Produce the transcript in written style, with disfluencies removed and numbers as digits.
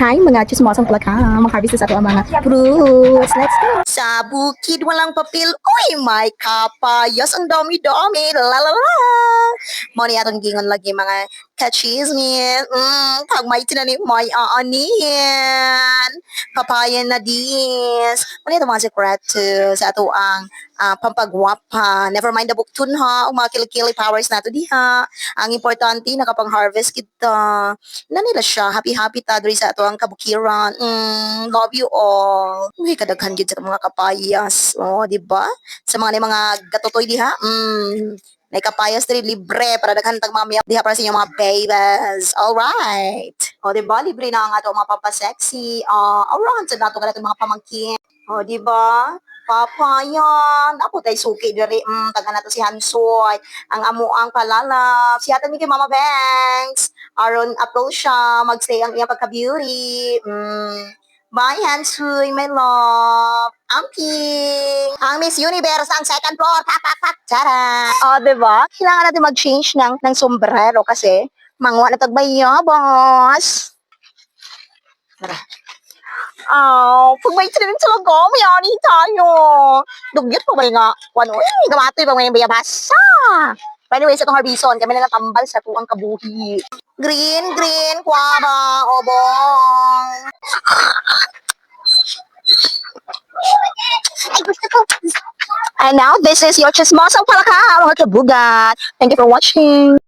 Hi mga chismosang plaka, mag-harvest na sa ato ang mga fruits. Let's go! Sa bukid walang papel, uy, may kapayas, ang dami-dami, la la la. Mo ni atong gingon lagi mga kachismis. Pag may tinanim, may aanihin. Papaya na dis. Mo ni mga sekreto sa ato ang pampagwapa. Never mind the buktun ha, ang mga kilikili powers nato diha. Ang importante, nakapang-harvest kita. Na nila siya, happy-happy ta diri sa ato ang kabukiran. Love you all. Uy, kadaghan gid sa mga kapayas. Oh, di ba? Sa mga gatotoy diha. May kapayas diri libre para daghan tag mga miyak diha para sa inyong mga babies. All right. Oh, di ba? Libre na ang ato mga papasexy. Around sa nato kanang mga pamangkin. Oh, di ba? Papayan. Ako tay suki diri. Taga nato si Hansoy. Ang amo ang palalap. Si atan ni kay Mama Banks. Aron apple siya. Magstay ang iyang pagka-beauty. Bye, Hansoy, my love. Amping. Ang Miss Universe ang second floor. Pak, pak, pak. Tara. Diba? Kailangan natin mag-change ng sombrero kasi mangwa na tagbayo, boss. Tara. Pag may training sa lago, mayani tayo. Dugyot pa ba nga? Ano, gamatoy pa may bayabasa. Anyway, sa itong harbison, kami na natambal sa tuang kabuhi. Green, green, kwaba, obong. Ay, gusto ko. And now, this is your chismosang palaka, mga kabugat. Thank you for watching.